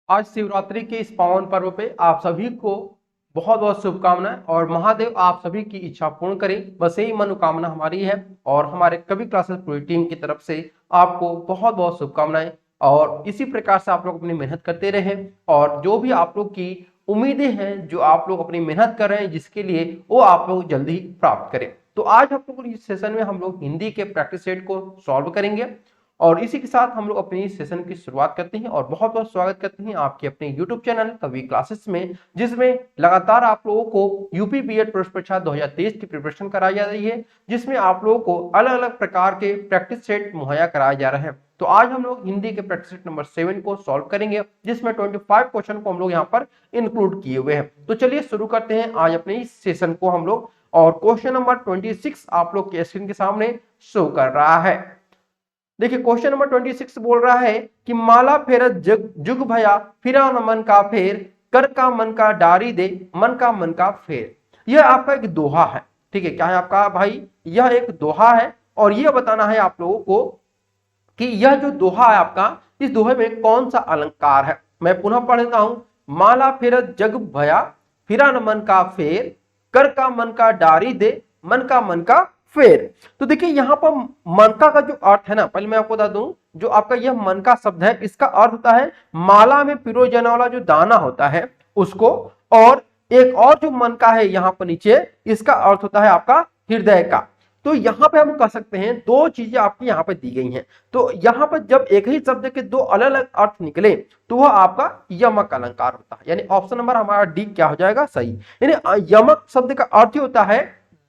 आज शिवरात्रि के इस पावन पर्व पे आप सभी को बहुत बहुत शुभकामनाएं और महादेव आप सभी की इच्छा पूर्ण करें, बस यही मनोकामना हमारी है। और हमारे कवि क्लासेस पूरी टीम की तरफ से आपको बहुत बहुत शुभकामनाएं। और इसी प्रकार से आप लोग अपनी मेहनत करते रहें और जो भी आप लोग की उम्मीदें हैं, जो आप लोग अपनी मेहनत कर रहे हैं जिसके लिए, वो आप लोग जल्दी प्राप्त करें। तो आज हम लोग इस सेशन में हम लोग हिंदी के प्रैक्टिस सेट को सॉल्व करेंगे और इसी के साथ हम लोग अपनी सेशन की शुरुआत करते हैं और बहुत बहुत स्वागत करते हैं आपके अपने YouTube चैनल कवि क्लासेस में, जिसमें लगातार आप लोगों को यूपी बीएड प्रवेश परीक्षा 2023 की प्रिपरेशन कराई जा रही है, जिसमें आप लोगों को अलग अलग प्रकार के प्रैक्टिस सेट मुहैया कराए जा रहे हैं। तो आज हम लोग हिंदी के प्रैक्टिस सेट नंबर 7 को सॉल्व करेंगे, जिसमें 25 क्वेश्चन को हम लोग यहाँ पर इंक्लूड किए हुए हैं। तो चलिए शुरू करते हैं आज अपने इस सेशन को हम लोग। और क्वेश्चन नंबर 26 आप लोग के स्क्रीन के सामने शो कर रहा है। देखिए क्वेश्चन नंबर 26 बोल रहा है कि माला फेरत जुग भया फिरा न मन का फेर, कर का मन का डारी दे मन का फेर। यह आपका एक दोहा है। ठीक है, क्या है आपका भाई? यह एक दोहा है और यह बताना है आप लोगों को कि यह जो दोहा है आपका, इस दोहे में कौन सा अलंकार है। मैं पुनः पढ़ देता हूं। माला फेरत जग भया फिरा न मन का फेर, कर का मन का डारी दे मन का फेर। तो देखिए यहाँ पर मनका का जो अर्थ है ना, पहले मैं आपको बता दूं, जो आपका यह मनका शब्द है इसका अर्थ होता है माला में पिरो जाने वाला जो दाना होता है उसको। और एक और जो मनका है यहाँ पर नीचे, इसका अर्थ होता है आपका हृदय का। तो यहाँ पे हम कह सकते हैं दो चीजें आपकी यहाँ पे दी गई हैं। तो यहाँ पर जब एक ही शब्द के दो अलग अलग अर्थ निकले तो वह आपका यमक अलंकार होता है। यानी ऑप्शन नंबर हमारा डी क्या हो जाएगा? सही। यानी यमक शब्द का अर्थ ही होता है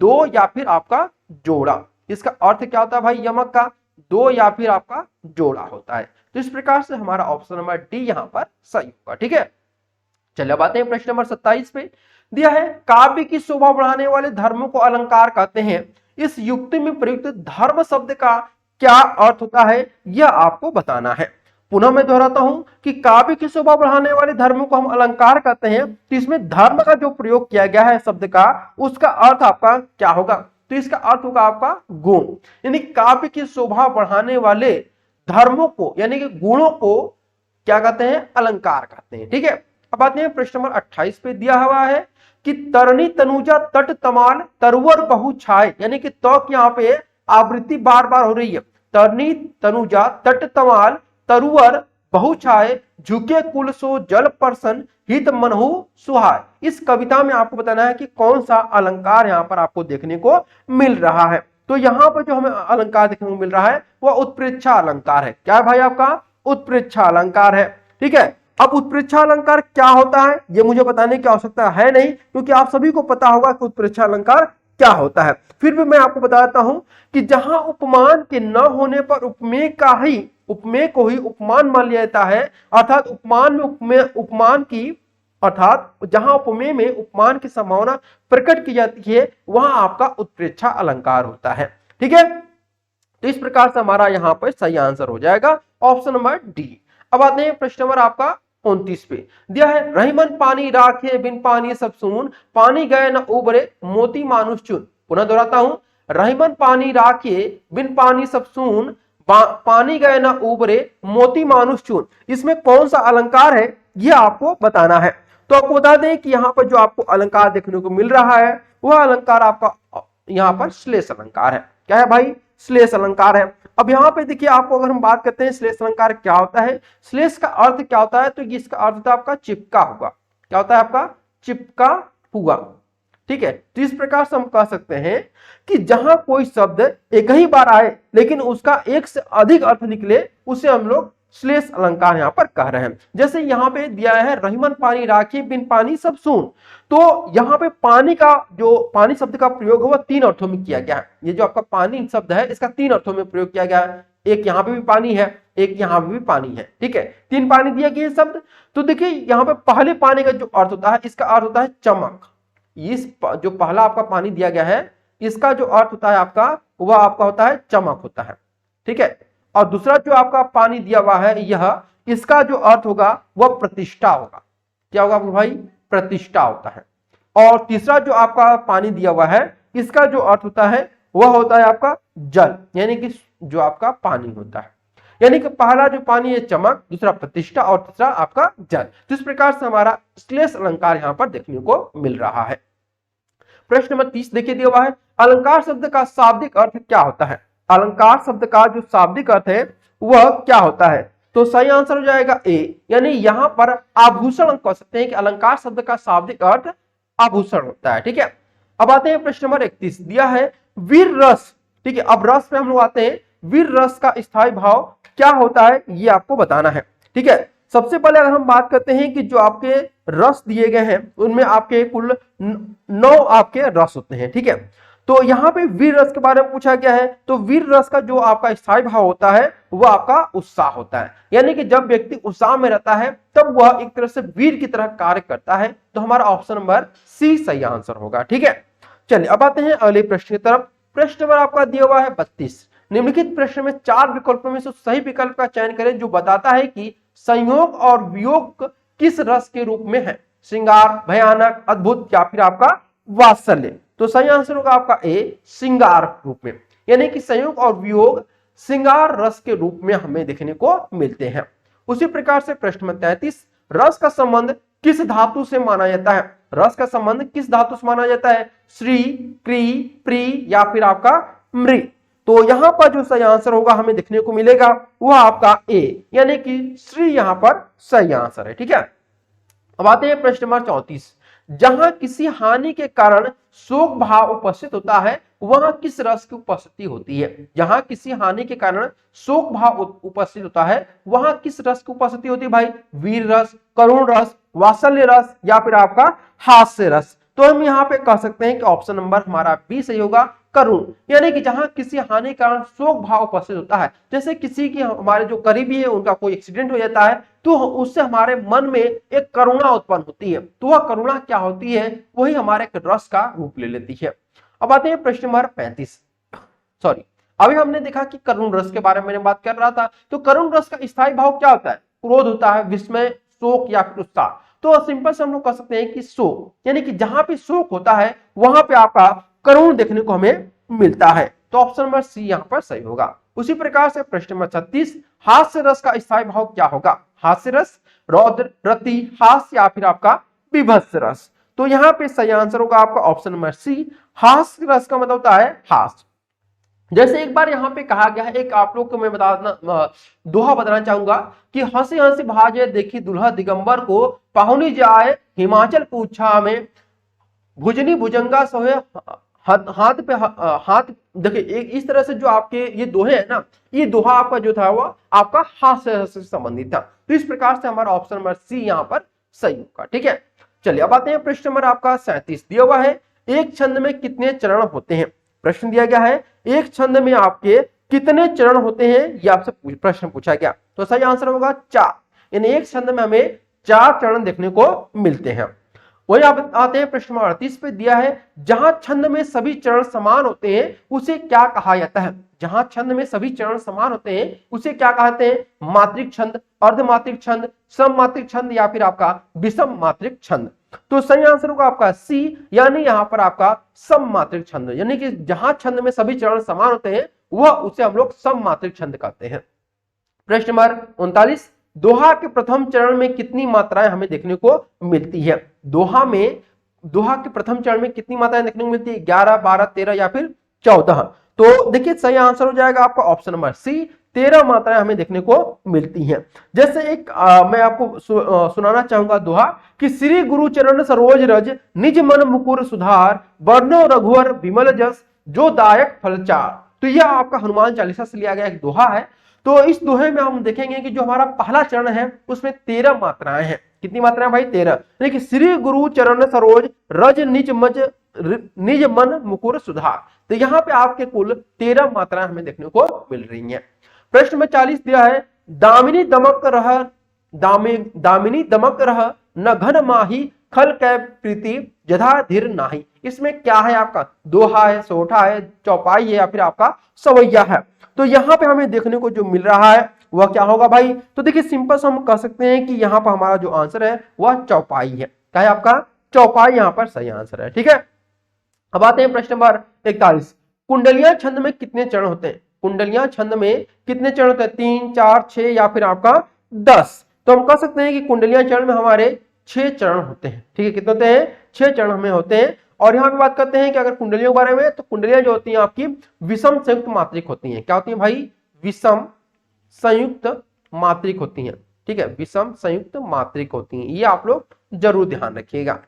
दो या फिर आपका जोड़ा। इसका अर्थ क्या होता है भाई यमक का? दो या फिर आपका जोड़ा होता है। तो इस प्रकार से हमारा ऑप्शन नंबर डी यहां पर सही होगा। ठीक है, चलिए अब आते हैं प्रश्न नंबर 27 पे। दिया है काव्य की शोभा बढ़ाने वाले धर्मों को अलंकार कहते हैं। इस युक्ति में प्रयुक्त धर्म शब्द का क्या अर्थ होता है, यह आपको बताना है। पुनः मैं दोहराता हूं कि काव्य की शोभा बढ़ाने वाले धर्मों को हम अलंकार कहते हैं, तो इसमें धर्म का जो प्रयोग किया गया है शब्द का, उसका अर्थ आपका क्या होगा? तो इसका अर्थ होगा आपका गुण। यानी काव्य की शोभा बढ़ाने वाले धर्मों को यानी कि गुणों को क्या कहते हैं? अलंकार कहते हैं। ठीक है, अब आते हैं प्रश्न नंबर 28 पे। दिया हुआ है कि तरणी तनुजा तट तमाल तरवर बहु छाए, यानी कि तो यहाँ पे आवृत्ति बार बार हो रही है। तरणी तनुजा तट तमाल तरुवर बहु छाए, झुके कुल सो जल परसन हित मनहु सुहाय। इस कविता में आपको बताना है कि कौन सा अलंकार यहाँ पर आपको देखने को मिल रहा है। तो यहाँ पर जो हमें अलंकार देखने को मिल रहा है वह उत्प्रेक्षा अलंकार है। क्या है भाई? आपका उत्प्रेक्षा अलंकार है। ठीक है, अब उत्प्रेक्षा अलंकार क्या होता है ये मुझे बताने की आवश्यकता है नहीं, क्योंकि आप सभी को पता होगा कि उत्प्रेक्षा अलंकार क्या होता है। फिर भी मैं आपको बताता हूं कि जहां उपमान के न होने पर उपमेय को ही उपमान मान लिया जाता है, अर्थात उपमान की अर्थात जहां उपमेय में उपमान की संभावना प्रकट की जाती है वहां आपका उत्प्रेक्षा अलंकार होता है। ठीक है, तो इस प्रकार से हमारा यहां पर सही आंसर हो जाएगा ऑप्शन नंबर डी। अब आते हैं प्रश्न नंबर आपका 29 पे। दिया है रहीमन पानी राखे बिन पानी सब सून, पानी गए न उबरे मोती मानुष चुन। पुनः दोहराता हूं, रहीमन पानी राखे बिन पानी सब सून, पानी गए न उबरे मोती मानुष चुन। इसमें कौन सा अलंकार है यह आपको बताना है। तो आपको बता दें कि यहाँ पर जो आपको अलंकार देखने को मिल रहा है वह अलंकार आपका यहाँ पर श्लेष अलंकार है। क्या है भाई? श्लेष अलंकार है। अब यहाँ पे देखिए आपको अगर हम बात करते हैं श्लेष अलंकार क्या होता है, श्लेष का अर्थ क्या होता है, तो इसका अर्थ होता है आपका चिपका हुआ। क्या होता है आपका? चिपका हुआ। ठीक है, तो इस प्रकार से हम कह सकते हैं कि जहां कोई शब्द एक ही बार आए लेकिन उसका एक से अधिक अर्थ निकले उसे हम लोग श्लेष अलंकार यहां पर कह रहे हैं। जैसे यहां पे दिया है रहीमन पानी राखी बिन पानी सब सून, तो यहां पे पानी का जो पानी शब्द का प्रयोग है वह तीन अर्थों में किया गया है। ये जो आपका पानी शब्द है इसका तीन अर्थों में प्रयोग किया गया है। एक यहाँ पे भी पानी है, एक यहाँ पे भी पानी है। ठीक है, तीन पानी दिया गया शब्द। तो देखिए यहाँ पे पहले पानी का जो अर्थ होता है इसका अर्थ होता है चमक। इस जो पहला आपका पानी दिया गया है इसका जो अर्थ होता है आपका वह आपका होता है चमक होता है। ठीक है, और दूसरा जो आपका पानी दिया हुआ है यह, इसका जो अर्थ होगा वह प्रतिष्ठा होगा। क्या होगा भाई? प्रतिष्ठा होता है। और तीसरा जो आपका पानी दिया हुआ है इसका जो अर्थ होता है वह होता है आपका जल, यानी कि जो आपका पानी होता है। यानी कि पहला जो पानी है चमक, दूसरा प्रतिष्ठा और तीसरा आपका जल। तो इस प्रकार से हमारा श्लेष अलंकार यहां पर देखने को मिल रहा है। प्रश्न नंबर 30 देखिए दिया हुआ है, अलंकार शब्द का शाब्दिक अर्थ क्या होता है? अलंकार शब्द का जो शाब्दिक अर्थ है वह क्या होता है? तो सही आंसर हो जाएगा ए, यानी यहां पर आभूषण हम कह सकते हैं कि अलंकार शब्द का शाब्दिक अर्थ आभूषण होता है। ठीक है, अब आते हैं प्रश्न नंबर 31 दिया है वीर रस। ठीक है, अब रस पे हम लोग आते हैं, वीर रस का स्थायी भाव क्या होता है ये आपको बताना है। ठीक है, सबसे पहले अगर हम बात करते हैं कि जो आपके रस दिए गए हैं उनमें आपके कुल 9 आपके रस होते हैं। ठीक है, तो यहाँ पे वीर रस के बारे में पूछा गया है, तो वीर रस का जो आपका स्थायी भाव होता है वह आपका उत्साह होता है, यानी कि जब व्यक्ति उत्साह में रहता है तब वह एक तरह से वीर की तरह कार्य करता है। तो हमारा ऑप्शन नंबर सी सही आंसर होगा। ठीक है, चलिए अब आते हैं अगले प्रश्न की तरफ। प्रश्न नंबर आपका दिया हुआ है 32, निम्नलिखित प्रश्न में 4 विकल्पों में से सही विकल्प का चयन करें जो बताता है कि संयोग और वियोग किस रस के रूप में है? श्रृंगार, भयानक, अद्भुत या फिर आपका वात्सल्य। तो सही आंसर होगा आपका ए, श्रृंगार रूप में, यानी कि संयोग और वियोग श्रृंगार रस के रूप में हमें देखने को मिलते हैं। उसी प्रकार से प्रश्न नंबर 33, रस का संबंध किस धातु से माना जाता है? रस का संबंध किस धातु से माना जाता है? श्री, क्री, प्री या फिर आपका मृ। तो यहां पर जो सही आंसर होगा हमें देखने को मिलेगा वह आपका ए, यानी कि श्री यहां पर सही आंसर है। ठीक है, अब आते हैं प्रश्न नंबर 34, जहां किसी हानि के कारण शोक भाव उपस्थित होता है वहां किस रस की उपस्थिति होती है? जहां किसी हानि के कारण शोक भाव उपस्थित होता है वहां किस रस की उपस्थिति होती है भाई? वीर रस, करुण रस, वात्सल्य रस या फिर आपका हास्य रस। तो हम यहाँ पे कह सकते हैं कि ऑप्शन नंबर हमारा बी सही होगा, करुण, यानी कि जहां किसी हानि के कारण शोक भाव उपस्थित होता है, जैसे किसी की हमारे जो करीबी है उनका कोई एक्सीडेंट हो जाता है तो उससे हमारे मन में एक करुणा उत्पन्न होती है, तो वह करुणा क्या होती है? वही हमारे रस का रूप ले लेती है। अब आते हैं प्रश्न नंबर 35, सॉरी अभी हमने देखा कि करुण रस के बारे में मैंने बात कर रहा था, तो करुण रस का स्थायी भाव क्या होता है? क्रोध होता है, विस्मय, शोक या फिर उत्साह। तो सिंपल से हम लोग कह सकते हैं कि शोक, यानी कि जहां पे शोक होता है वहां पे आपका करुण देखने को हमें मिलता है। तो ऑप्शन नंबर सी यहां पर सही होगा। उसी प्रकार से प्रश्न नंबर 36, हास्य रस का स्थायी भाव क्या होगा? हास्य रस, रौद्र, रति, हास्य या फिर आपका विभत्स रस। तो यहां पे सही आंसर होगा आपका ऑप्शन नंबर सी, हास्य रस का मतलब होता है हास्य। जैसे एक बार यहाँ पे कहा गया है, एक आप लोग को मैं दोहा बताना चाहूंगा कि हंसी हंसी भाजे देखी दुल्हा दिगंबर को, पाहुनी जाए हिमाचल पूछा में, भुजनी भुजंगा सोहे हाथ पे हाथ। देखिए एक इस तरह से जो आपके ये दोहे है ना, ये दोहा आपका जो था वो आपका हास्य से संबंधित था। तो इस प्रकार से हमारा ऑप्शन नंबर सी यहाँ पर सही होगा। ठीक है, चलिए अब आते हैं प्रश्न नंबर आपका 37 दिया हुआ है, एक छंद में कितने चरण होते हैं? प्रश्न दिया गया है एक छंद में आपके कितने चरण होते हैं, ये आपसे प्रश्न पूछा गया। तो सही आंसर होगा 4, यानी एक छंद में हमें 4 चरण देखने को मिलते हैं। वही आप आते हैं प्रश्न नंबर 38 पे दिया है, जहां छंद में सभी चरण समान होते हैं उसे क्या कहा जाता है? जहां छंद में सभी चरण समान होते हैं उसे क्या कहते हैं? मात्रिक छंद, अर्धमात्रिक छंद, सममात्रिक छंद या फिर आपका विषम मात्रिक छंद। तो सही आंसर होगा आपका सी, यानी यहां पर आपका सममात्रिक छंद, यानी कि जहां छंद में सभी चरण समान होते हैं वह उसे हम लोग सममात्रिक छंद कहते हैं। प्रश्न नंबर 39, दोहा के प्रथम चरण में कितनी मात्राएं हमें देखने को मिलती है? दोहा के प्रथम चरण में कितनी मात्राएं देखने को मिलती है? 11, 12, 13 या फिर 14। तो देखिए सही आंसर हो जाएगा आपका ऑप्शन नंबर सी, 13 मात्राएं हमें देखने को मिलती हैं। जैसे एक मैं आपको सुनाना चाहूंगा दोहा कि श्री गुरु चरण सरोज रज, निज मन मुकुर सुधार, वर्णो रघुवर विमल जस, जो दायक फलचार। तो यह आपका हनुमान चालीसा से लिया गया एक दोहा है। तो इस दोहे में हम देखेंगे कि जो हमारा पहला चरण है उसमें 13 मात्राएं हैं। कितनी मात्राएं भाई? 13। देखिए श्री गुरु चरण सरोज रज निज मन मुकुर सुधार। तो यहाँ पे आपके कुल 13 मात्राएं हमें देखने को मिल रही हैं। प्रश्न में 40 दिया है, दामिनी दमक रह न घन माही, खल कै प्रीति जधा धीर नाही। इसमें क्या है? आपका दोहा है, सोठा है, चौपाई है या फिर आपका सवैया है। तो यहाँ पे हमें देखने को जो मिल रहा है वह क्या होगा भाई? तो देखिए सिंपल से हम कह सकते हैं कि यहाँ पर हमारा जो आंसर है वह चौपाई है। क्या है आपका? चौपाई यहाँ पर सही आंसर है। ठीक है, अब आते हैं प्रश्न नंबर 41, कुंडलियां छंद में कितने चरण होते हैं? कुंडलियां छंद में कितने चरण होते हैं? 3, 4, 6 या फिर आपका 10। तो हम कह सकते हैं कि कुंडलियां चरण में हमारे 6 चरण होते हैं। ठीक है, कितने होते हैं? 6 चरण हमें होते हैं। और यहाँ पे बात करते हैं कि अगर कुंडलियों के बारे में, तो कुंडलियां जो होती हैं आपकी विषम संयुक्त मात्रिक होती हैं। क्या होती हैं भाई? विषम संयुक्त मात्रिक होती हैं। ठीक है, विषम संयुक्त मात्रिक होती हैं, ये आप लोग जरूर ध्यान रखिएगा।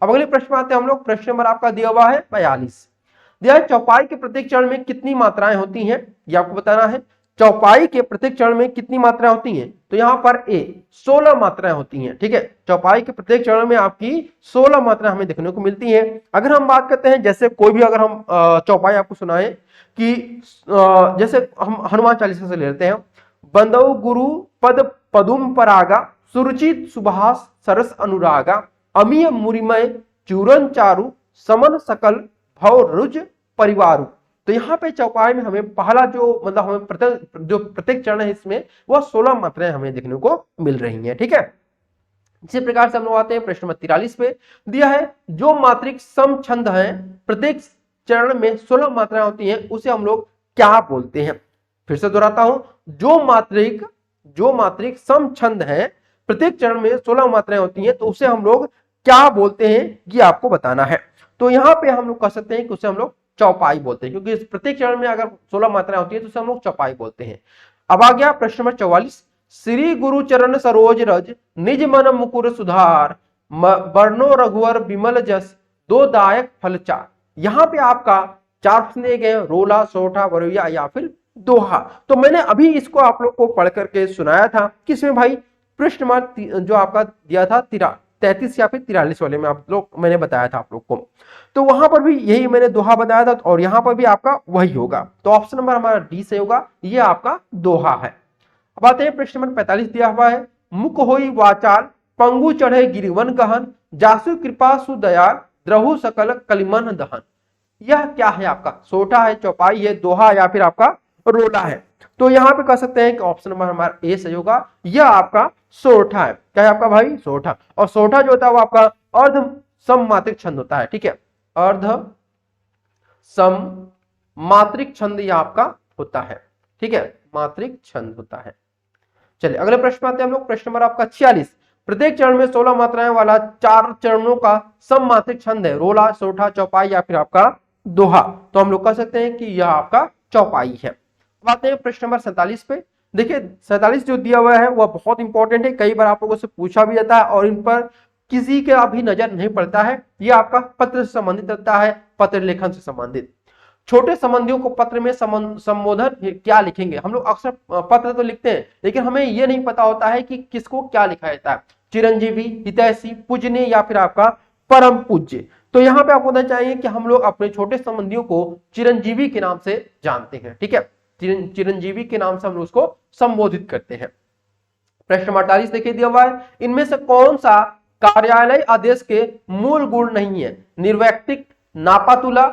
अब अगले प्रश्न में आते हैं हम लोग। प्रश्न नंबर आपका दिया हुआ है 42। दिया है चौपाई के प्रत्येक चरण में कितनी मात्राएं होती हैं, ये आपको बताना है। चौपाई के प्रत्येक चरण में कितनी मात्राएं होती हैं? तो यहाँ पर ए 16 मात्राएं होती हैं। ठीक है, चौपाई के प्रत्येक चरण में आपकी 16 मात्राएं हमें देखने को मिलती हैं। अगर हम बात करते हैं, जैसे कोई भी अगर हम चौपाई आपको सुनाए कि जैसे हम हनुमान चालीसा से लेते हैं, बंदौ गुरु पद पदुम परागा सुरुचित सुभाष सरस अनुरागा अमीय मुरिमय चूरन चारु समन सकल भव रुज परिवारु। तो यहाँ पे चौपाई में हमें पहला जो मतलब हमें प्रत्येक चरण है इसमें वह 16 मात्राएं हमें देखने को मिल रही हैं। ठीक है, इसी प्रकार से हम लोग आते हैं प्रश्न नंबर 43 पे। दिया है जो मात्रिक सम छंद है प्रत्येक चरण में 16 मात्राएं होती हैं, उसे हम लोग क्या बोलते हैं? फिर से दोहराता हूं, जो मात्रिक सम छंद है प्रत्येक चरण में 16 मात्राएं होती हैं, तो उसे हम लोग क्या बोलते हैं, ये आपको बताना है। तो यहाँ पे हम लोग कह सकते हैं कि उसे हम लोग चौपाई बोलते हैं, क्योंकि प्रत्येक चरण में अगर 16 मात्राएं होती है तो उसे हम लोग चौपाई बोलते हैं। अब आ गया प्रश्न नंबर 44। श्री गुरु चरण सरोज रज निज मन मुकुर सुधार वर्णो रघुवर विमल जस दो दायक फल चार। यहाँ पे आपका 4 प्रश्न दिए गए, रोला, सोठा, वरुया या फिर दोहा। तो मैंने अभी इसको आप लोग को पढ़ करके सुनाया था, किसमें भाई? प्रश्न नंबर जो आपका दिया था 33 या फिर 43 वाले में आप लोग मैंने बताया था आप लोग को। तो वहां पर भी यही मैंने दोहा बताया था, और यहां पर भी आपका वही होगा। तो ऑप्शन नंबर हमारा डी से होगा, ये आपका दोहा है। अब आते हैं प्रश्न नंबर 45 दिया हुआ है। मुख होई वाचाल पंगु चढ़े गिरिवन गहन जासु कृपा सुदयाल द्रहु सकल कलिमन दहन। यह क्या है आपका? सोठा है, चौपाई है, दोहा या फिर आपका रोला है। तो यहां पे कह सकते हैं कि ऑप्शन नंबर हमारा ए सही होगा, यह आपका सोठा है। क्या है आपका भाई? सोठा। और सोठा जो होता है वो आपका अर्ध सम मात्रिक छंद होता है। ठीक है, अर्ध सम मात्रिक छंद यह आपका होता है। ठीक है, मात्रिक छंद होता है। चलिए अगले प्रश्न आते हैं हम लोग। प्रश्न नंबर आपका 46। प्रत्येक चरण में 16 मात्राएं वाला 4 चरणों का सम मात्रिक छंद है, रोला, सोठा, चौपाई या फिर आपका दोहा। तो हम लोग कह सकते हैं कि यह आपका चौपाई है। अब आते हैं प्रश्न नंबर 47 पे। देखिए 47 जो दिया हुआ है वह बहुत इंपॉर्टेंट है, कई बार आप लोगों से पूछा भी जाता है और इन पर किसी का भी नजर नहीं पड़ता है। यह आपका पत्र से संबंधित रहता है, पत्र लेखन से संबंधित। छोटे संबंधियों को पत्र में संबोधन क्या लिखेंगे? हम लोग अक्सर पत्र तो लिखते हैं, लेकिन हमें यह नहीं पता होता है कि किसको क्या लिखा जाता है। चिरंजीवी, हितैषी, पूजनीय या फिर आपका परम पूज्य। तो यहाँ पे आपको बताना चाहिए कि हम लोग अपने छोटे संबंधियों को चिरंजीवी के नाम से जानते हैं। ठीक है, चिरंजीवी के नाम से हम लोग उसको संबोधित करते हैं। प्रश्न नंबर 48 देखिए दिया हुआ है, इनमें से कौन सा कार्यालय आदेश के मूल गुण नहीं है? निर्वैयक्तिक, नापातुला,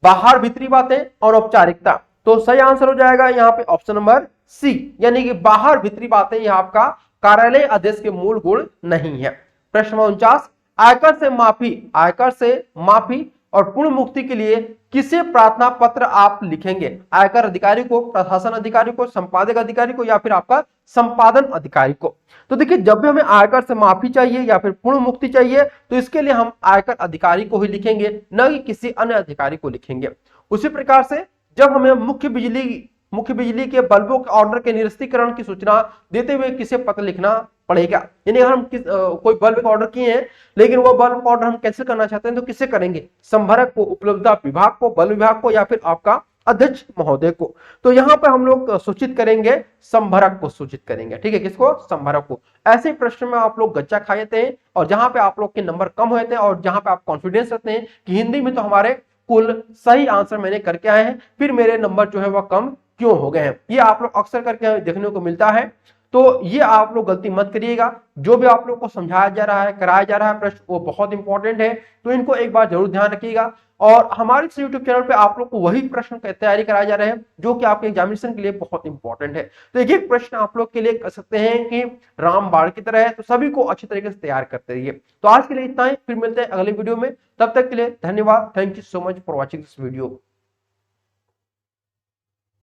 बाहर भीतरी बातें और औपचारिकता। तो सही आंसर हो जाएगा यहाँ पे ऑप्शन नंबर सी, यानी कि बाहर भीतरी बातें यह आपका कार्यालय आदेश के मूल गुण नहीं है। प्रश्न नंबर 49। आयकर से माफी और पूर्ण मुक्ति के लिए किसे प्रार्थना पत्र आप लिखेंगे? आयकर अधिकारी को, प्रशासन अधिकारी को, संपादक अधिकारी को या फिर आपका संपादन अधिकारी को? तो देखिए जब भी हमें आयकर से माफी चाहिए या फिर पूर्ण मुक्ति चाहिए तो इसके लिए हम आयकर अधिकारी को ही लिखेंगे, न कि किसी अन्य अधिकारी को लिखेंगे। उसी प्रकार से जब हमें मुख्य बिजली के बल्बों के ऑर्डर के निरस्तीकरण की सूचना देते हुए किसे पत्र लिखना पड़ेगा? यानी अगर हम कोई बल्ब का ऑर्डर किए हैं लेकिन वो बल्ब का ऑर्डर हम कैंसिल करना चाहते हैं तो किसे करेंगे? संभरक को, उपलब्धता विभाग को, बल्ब विभाग को या फिर आपका अध्यक्ष महोदय को। तो यहाँ पर हम लोग सूचित करेंगे, संभरक को सूचित करेंगे। ठीक है, किसको? संभरक को। ऐसे प्रश्न में आप लोग गच्चा खा जाते हैं और जहां पे आप लोग के नंबर कम होते हैं और जहां पे आप कॉन्फिडेंस रखते हैं कि हिंदी में तो हमारे कुल सही आंसर मैंने करके आए हैं, फिर मेरे नंबर जो है वह कम क्यों हो गए हैं, ये आप लोग अक्सर करके देखने को मिलता है। तो ये आप लोग गलती मत करिएगा। जो भी आप लोग को समझाया जा रहा है, कराया जा रहा है प्रश्न, वो बहुत इंपॉर्टेंट है, तो इनको एक बार जरूर ध्यान रखिएगा। और हमारे इस YouTube चैनल पे आप लोग को वही प्रश्न की तैयारी कराए जा रहे हैं जो कि आपके एग्जामिनेशन के लिए बहुत इंपॉर्टेंट है। तो एक प्रश्न आप लोग के लिए कर सकते हैं कि रामबाण की तरह है, तो सभी को अच्छी तरीके से तैयार करते रहिए। तो आज के लिए इतना ही, फिर मिलते हैं अगले वीडियो में। तब तक के लिए धन्यवाद। Thank you so much for watching this video.